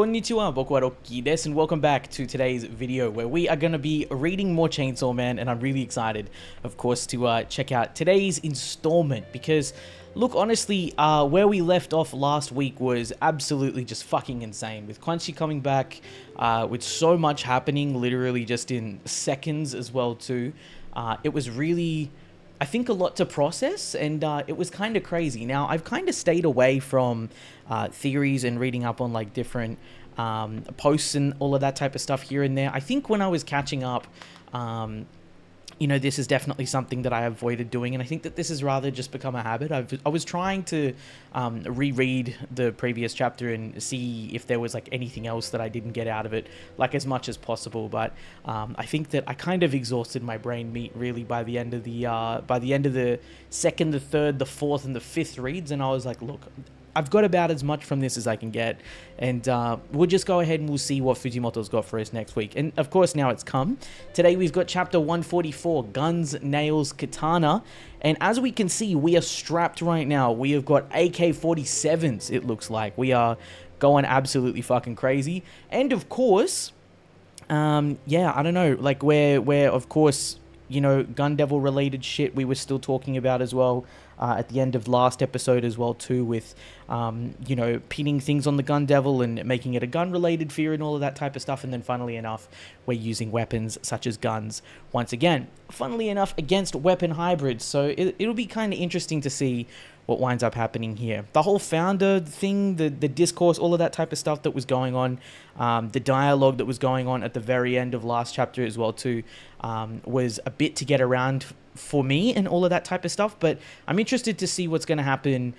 Konnichiwa, boku wa Rocky desu, and welcome back to today's video where we are going to be reading more Chainsaw Man, and I'm really excited, of course, to check out today's installment because, look, honestly, where we left off last week was absolutely just fucking insane, with quanxi coming back, with so much happening, literally just in seconds as well, too. It was really, I think, a lot to process, and it was kind of crazy. Now, I've kind of stayed away from theories and reading up on like different posts and all of that type of stuff here and there. I think when I was catching up, you know, this is definitely something that I avoided doing, and I think that this has rather just become a habit. I was trying to reread the previous chapter and see if there was like anything else that I didn't get out of it, like as much as possible. But I think that I kind of exhausted my brain meat really by the end of the second, the third, the fourth, and the fifth reads, and I was like, look, I've got about as much from this as I can get, and we'll just go ahead and we'll see what Fujimoto's got for us next week. And of course, now it's come. Today we've got chapter 144, Guns, Nails, Katana, and as we can see, we are strapped right now. We have got AK-47s, it looks like. We are going absolutely fucking crazy. And of course, yeah, I don't know, like where of course, you know, Gun Devil related shit we were still talking about as well. At the end of last episode as well too, with you know, pinning things on the Gun Devil and making it a gun-related fear and all of that type of stuff. And then funnily enough, we're using weapons such as guns once again, funnily enough, against weapon hybrids. So it'll be kind of interesting to see what winds up happening here. The whole founder thing, the discourse, all of that type of stuff that was going on, the dialogue that was going on at the very end of last chapter as well too, was a bit to get around for me and all of that type of stuff. But I'm interested to see what's going to happen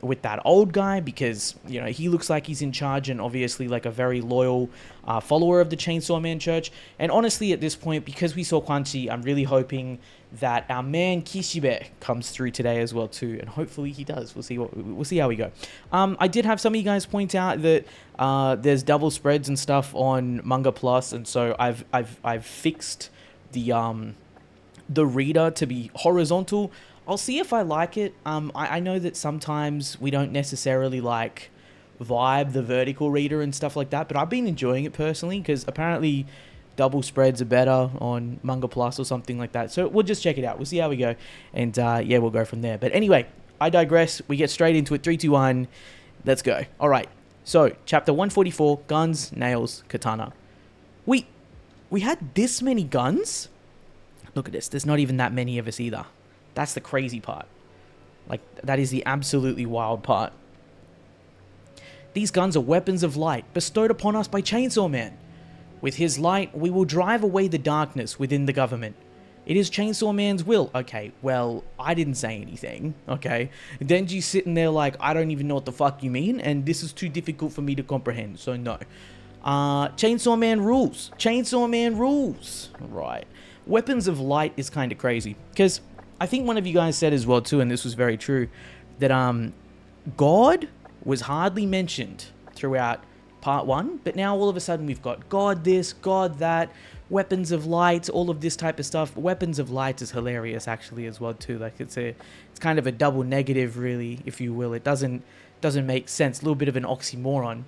with that old guy, because, you know, he looks like he's in charge and obviously like a very loyal follower of the Chainsaw Man Church. And honestly, at this point, because we saw quanxi, I'm really hoping that our man Kishibe comes through today as well too, and hopefully he does. We'll see how we go. I did have some of you guys point out that there's double spreads and stuff on Manga Plus, and so I've fixed the reader to be horizontal. I'll see if I like it. I know that sometimes we don't necessarily like vibe the vertical reader and stuff like that, but I've been enjoying it personally, because apparently double spreads are better on Manga Plus or something like that. So we'll just check it out. We'll see how we go, and yeah, we'll go from there. But anyway, I digress. We get straight into it. 3, 2, 1. Let's go. All right. So chapter 144, Guns, Nails, Katana. We had this many guns? Look at this. There's not even that many of us either. That's the crazy part. Like, that is the absolutely wild part. These guns are weapons of light bestowed upon us by Chainsaw Man. With his light, we will drive away the darkness within the government. It is Chainsaw Man's will. Okay, well, I didn't say anything, okay? Denji's sitting there like, I don't even know what the fuck you mean, and this is too difficult for me to comprehend, so no. Chainsaw Man rules. Chainsaw Man rules. Right. Weapons of light is kind of crazy, because I think one of you guys said as well too, and this was very true, that God was hardly mentioned throughout part 1, but now all of a sudden we've got God this, God that, weapons of light, all of this type of stuff. Weapons of light is hilarious actually as well too. Like it's kind of a double negative really, if you will. It doesn't make sense. A little bit of an oxymoron.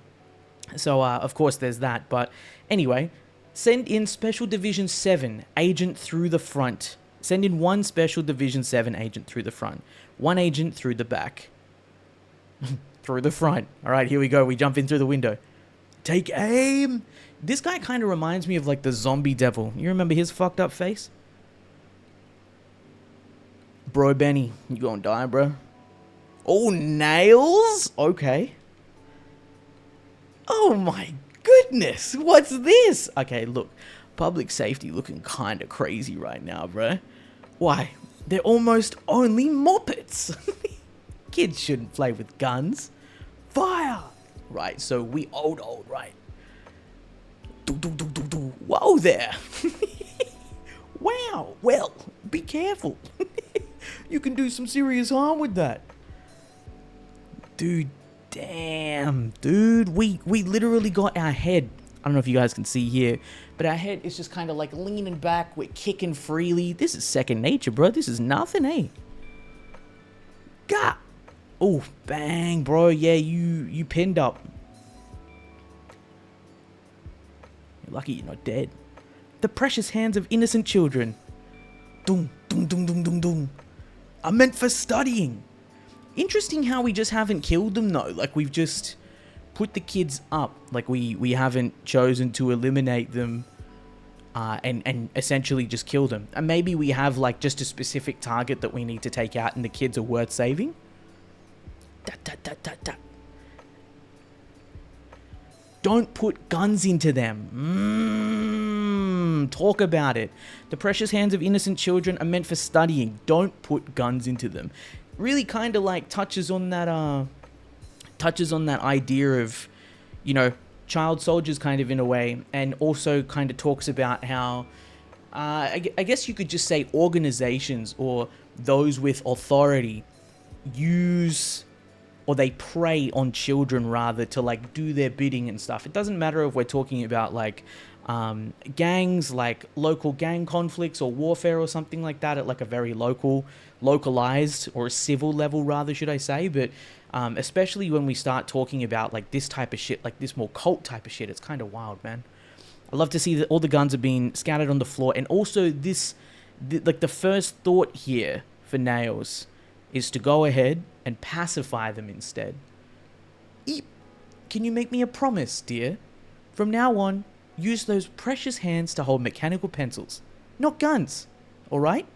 So of course there's that. But anyway, send in Special Division 7 agent through the front. Send in 1 Special Division 7 agent through the front. 1 agent through the back. Through the front. All right, here we go. We jump in through the window. Take aim. This guy kind of reminds me of like the zombie devil. You remember his fucked up face? Bro, Benny, you gonna die, bro? Oh, nails? Okay. Oh my goodness. What's this? Okay, look. Public safety looking kind of crazy right now, bro. Why? They're almost only moppets. Kids shouldn't play with guns. Fire! Right, so we old, right? Whoa there! Wow, well, be careful. You can do some serious harm with that. Dude, damn, dude. We literally got our head, I don't know if you guys can see here, but our head is just kind of like leaning back. We're kicking freely. This is second nature, bro. This is nothing, eh? God. Oh, bang, bro. Yeah, you pinned up. Lucky you're not dead. The precious hands of innocent children. Dum, dum, dum, dum, dum, dum. Are meant for studying. Interesting how we just haven't killed them though. Like we've just put the kids up. Like we haven't chosen to eliminate them and essentially just kill them. And maybe we have like just a specific target that we need to take out and the kids are worth saving. Da, da, da, da, da. Don't put guns into them. Talk about it. The precious hands of innocent children are meant for studying. Don't put guns into them. Really kind of like touches on that idea of, you know, child soldiers kind of in a way, and also kind of talks about how I guess you could just say organizations or those with authority use, or they prey on children rather to like do their bidding and stuff. It doesn't matter if we're talking about like gangs, like local gang conflicts or warfare or something like that at like a very localized or a civil level rather, should I say. But especially when we start talking about like this type of shit, like this more cult type of shit, it's kind of wild, man. I love to see that all the guns are being scattered on the floor. And also like the first thought here for Nails is to go ahead and pacify them instead. Eep. Can you make me a promise, dear? From now on, use those precious hands to hold mechanical pencils, not guns. All right?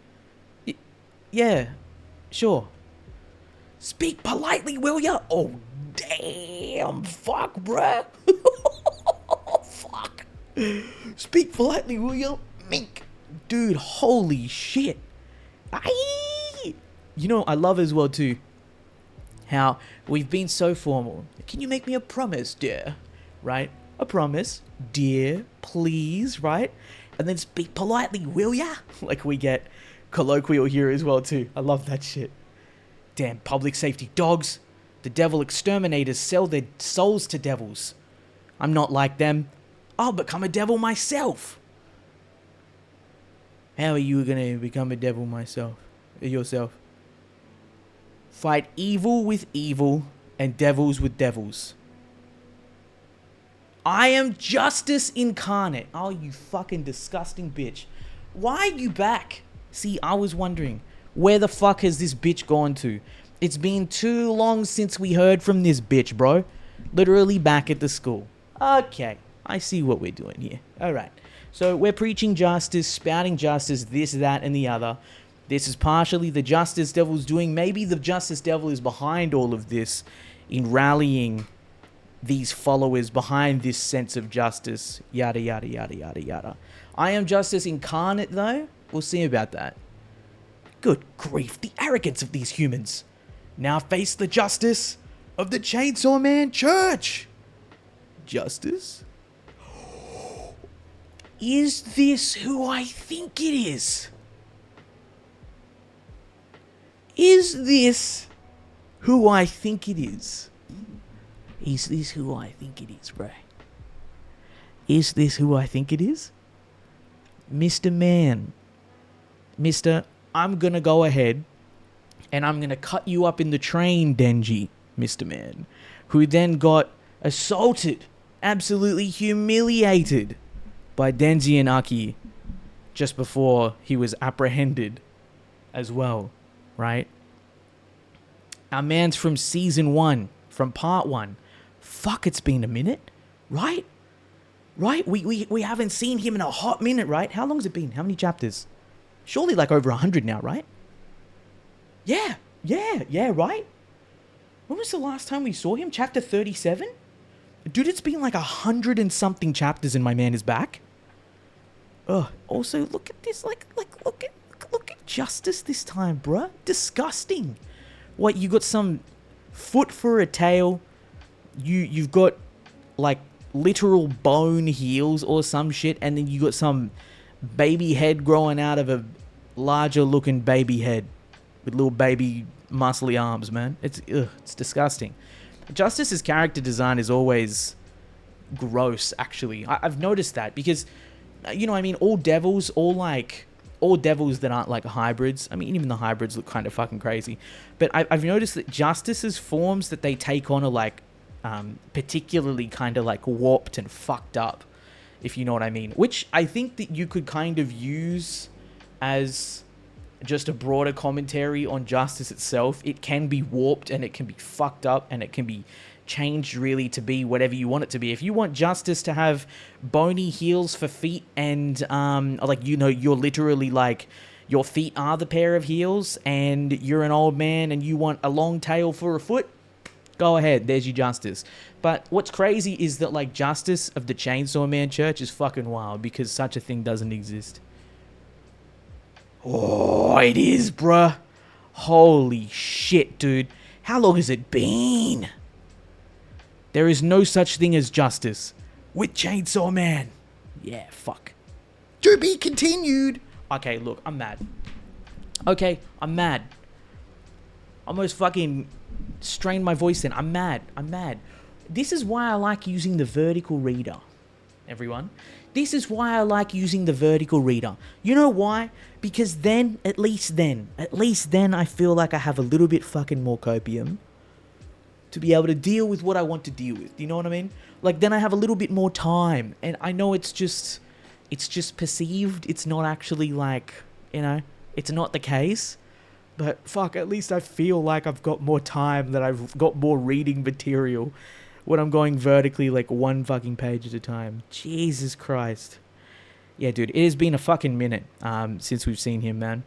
Yeah, sure. Speak politely, will ya? Oh, damn. Fuck, bruh. Fuck. Speak politely, will ya? Mink. Dude, holy shit. Aye. You know, I love as well, too, how we've been so formal. Can you make me a promise, dear? Right? A promise. Dear, please, right? And then speak politely, will ya? Like we get colloquial here as well, too. I love that shit. Damn public safety dogs. The devil exterminators sell their souls to devils. I'm not like them. I'll become a devil myself. How are you gonna become a devil yourself? Fight evil with evil and devils with devils. I am justice incarnate. Oh, you fucking disgusting bitch. Why are you back? See, I was wondering, where the fuck has this bitch gone to? It's been too long since we heard from this bitch, bro. Literally back at the school. Okay, I see what we're doing here. Alright, so we're preaching justice, spouting justice, this, that, and the other. This is partially the Justice Devil's doing. Maybe the Justice Devil is behind all of this in rallying these followers behind this sense of justice. Yada, yada, yada, yada, yada. I am justice incarnate, though. We'll see about that. Good grief, the arrogance of these humans. Now face the justice of the Chainsaw Man Church. Justice? Is this who I think it is? Is this who I think it is? Is this who I think it is, bro? Is this who I think it is? Mr. Man. Mr. I'm gonna go ahead and I'm gonna cut you up in the train, Denji, Mr. Man, who then got assaulted, absolutely humiliated by Denji and Aki just before he was apprehended as well, right? Our man's from season 1, from part 1. Fuck, it's been a minute, right? Right? We haven't seen him in a hot minute, right? How long has it been? How many chapters? Surely like over 100 now, right? Yeah, right? When was the last time we saw him? Chapter 37? Dude, it's been like 100 and something chapters and my man is back. Ugh. Also, look at this. Look at Justice this time, bruh. Disgusting. What, you got some foot for a tail? You've got like literal bone heels or some shit, and then you got some baby head growing out of a larger looking baby head with little baby muscly arms, man. It's disgusting. Justice's character design is always gross, actually. I've noticed that because, you know, I mean, all devils that aren't like hybrids. I mean, even the hybrids look kind of fucking crazy. But I've noticed that Justice's forms that they take on are like particularly kind of like warped and fucked up if you know what I mean. Which I think that you could kind of use as just a broader commentary on justice itself. It can be warped and it can be fucked up and it can be changed really to be whatever you want it to be. If you want justice to have bony heels for feet and like, you know, you're literally like, your feet are the pair of heels and you're an old man and you want a long tail for a foot, go ahead, there's your justice. But what's crazy is that, like, justice of the Chainsaw Man Church is fucking wild because such a thing doesn't exist. Oh, it is, bruh. Holy shit, dude. How long has it been? There is no such thing as justice with Chainsaw Man. Yeah, fuck. To be continued. Okay, look, I'm mad. Okay, I'm mad. Almost fucking strained my voice in. I'm mad. I'm mad. This is why I like using the vertical reader, everyone. This is why I like using the vertical reader. You know why? Because then, at least then, I feel like I have a little bit fucking more copium to be able to deal with what I want to deal with. You know what I mean? Like, then I have a little bit more time. And I know it's just perceived. It's not actually, like, you know, it's not the case. But fuck, at least I feel like I've got more time, that I've got more reading material when I'm going vertically, like, one fucking page at a time. Jesus Christ. Yeah, dude, it has been a fucking minute since we've seen him, man.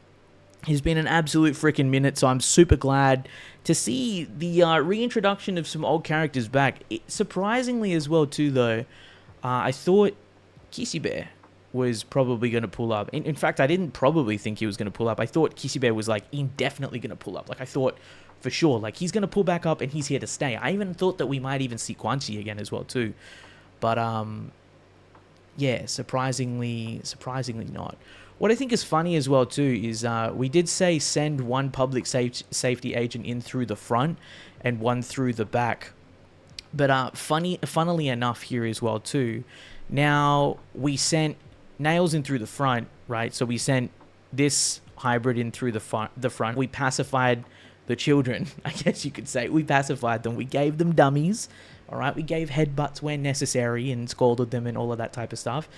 It's been an absolute freaking minute, so I'm super glad to see the reintroduction of some old characters back. Surprisingly as well, too, though, I thought Kissy Bear was probably going to pull up. In fact, I didn't probably think he was going to pull up. I thought Kissy Bear was, like, indefinitely going to pull up. Like, I thought for sure, like, he's going to pull back up and he's here to stay. I even thought that we might even see quanxi again as well, too. But, yeah, surprisingly not. What I think is funny as well, too, is we did say send one public safety agent in through the front and one through the back. But funnily enough here as well, too, now we sent Nails in through the front, right? So we sent this hybrid in through the front. We pacified the children, I guess you could say. We pacified them. We gave them dummies, all right? We gave headbutts where necessary and scolded them and all of that type of stuff.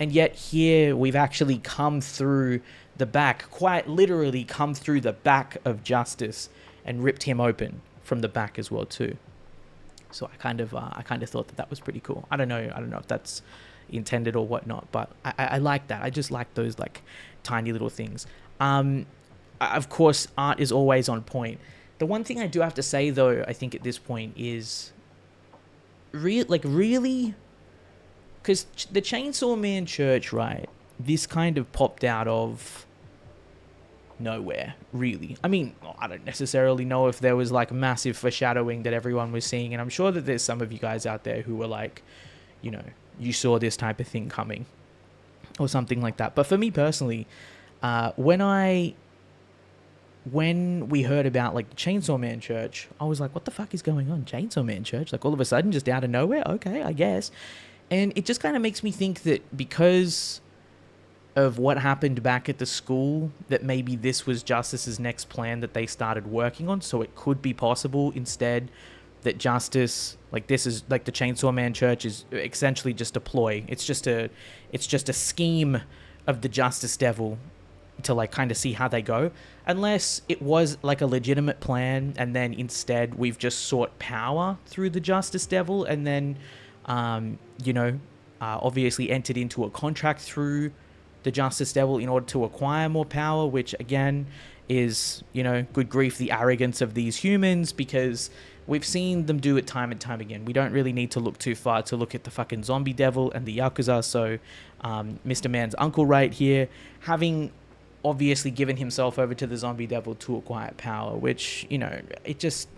And yet here we've actually come through the back, quite literally come through the back of Justice and ripped him open from the back as well too. So I kind of thought that was pretty cool. I don't know if that's intended or whatnot, but I like that. I just like those, like, tiny little things. Of course, art is always on point. The one thing I do have to say, though, I think at this point is really, because the Chainsaw Man Church, right, this kind of popped out of nowhere, really. I mean, I don't necessarily know if there was, like, massive foreshadowing that everyone was seeing, and I'm sure that there's some of you guys out there who were like, you know, you saw this type of thing coming or something like that. But for me personally, when we heard about, like, the Chainsaw Man Church, I was like, what the fuck is going on? Chainsaw Man Church? Like, all of a sudden, just out of nowhere? Okay, I guess. And it just kind of makes me think that because of what happened back at the school, that maybe this was Justice's next plan that they started working on. So it could be possible instead that Justice, like, this is, like, the Chainsaw Man Church is essentially just a ploy. It's just a scheme of the Justice Devil to, like, kind of see how they go. Unless it was, like, a legitimate plan, and then instead we've just sought power through the Justice Devil, and then, you know, obviously entered into a contract through the Justice Devil in order to acquire more power, which, again, is, you know, good grief, the arrogance of these humans, because we've seen them do it time and time again. We don't really need to look too far to look at the fucking Zombie Devil and the Yakuza. So, Mr. Man's uncle right here, having obviously given himself over to the Zombie Devil to acquire power, which, you know, it just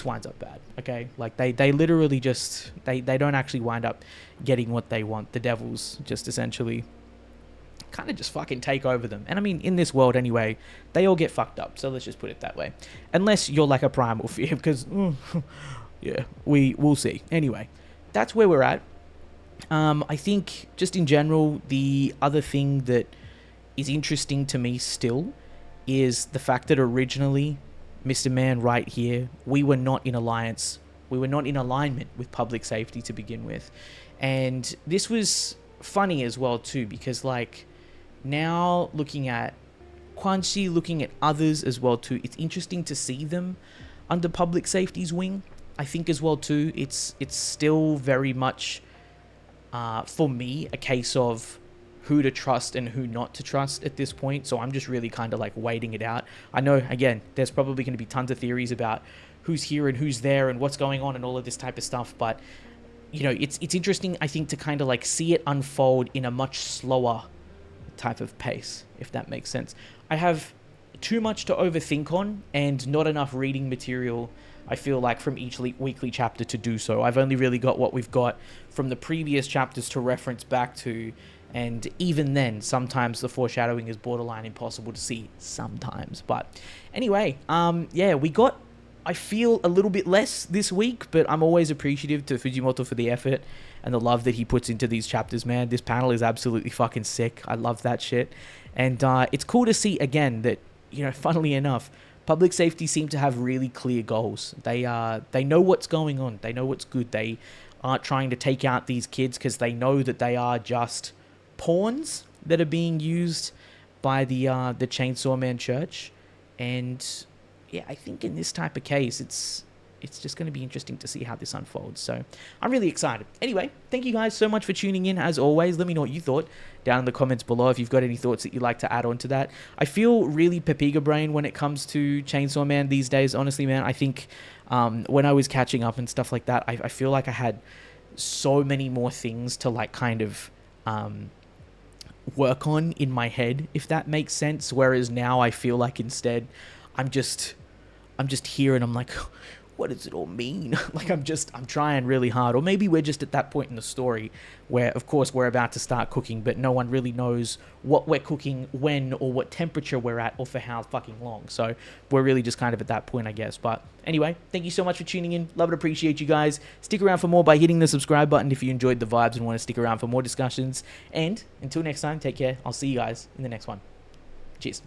winds up bad, okay? Like, they literally just, they don't actually wind up getting what they want. The devils just essentially kind of just fucking take over them. And I mean, in this world anyway, they all get fucked up. So let's just put it that way. Unless you're like a primal fear, because, yeah, we'll see. Anyway, that's where we're at. I think just in general, the other thing that is interesting to me still is the fact that originally, Mr. Man right here, we were not in alliance. We were not in alignment with public safety to begin with. And this was funny as well too, because like now looking at quanxi, looking at others as well too, it's interesting to see them under public safety's wing. I think as well too, it's still very much for me a case of who to trust and who not to trust at this point. So I'm just really kind of like waiting it out. I know, again, there's probably going to be tons of theories about who's here and who's there and what's going on and all of this type of stuff, but you know, it's interesting, I think, to kind of like see it unfold in a much slower type of pace, if that makes sense. I have too much to overthink on and not enough reading material, I feel like, from each weekly chapter to do so. I've only really got what we've got from the previous chapters to reference back to, and even then, sometimes the foreshadowing is borderline impossible to see sometimes. But anyway, yeah, we got, I feel, a little bit less this week, but I'm always appreciative to Fujimoto for the effort and the love that he puts into these chapters, man. This panel is absolutely fucking sick. I love that shit. And it's cool to see, again, that, you know, funnily enough, public safety seem to have really clear goals. They know what's going on. They know what's good. They aren't trying to take out these kids because they know that they are just pawns that are being used by the Chainsaw Man Church. And yeah, I think in this type of case, it's just going to be interesting to see how this unfolds. So I'm really excited. Anyway, thank you guys so much for tuning in. As always, let me know what you thought down in the comments below if you've got any thoughts that you'd like to add on to that. I feel really Pepiga brain when it comes to Chainsaw Man these days. Honestly, man, I think when I was catching up and stuff like that, I feel like I had so many more things to like kind of work on in my head, if that makes sense. Whereas now I feel like instead I'm just here and I'm like, what does it all mean? Like I'm trying really hard. Or maybe we're just at that point in the story where, of course, we're about to start cooking, but no one really knows what we're cooking, when, or what temperature we're at, or for how fucking long. So we're really just kind of at that point, I guess. But anyway, thank you so much for tuning in. Love and appreciate you guys. Stick around for more by hitting the subscribe button if you enjoyed the vibes and want to stick around for more discussions. And until next time, take care. I'll see you guys in the next one. Cheers.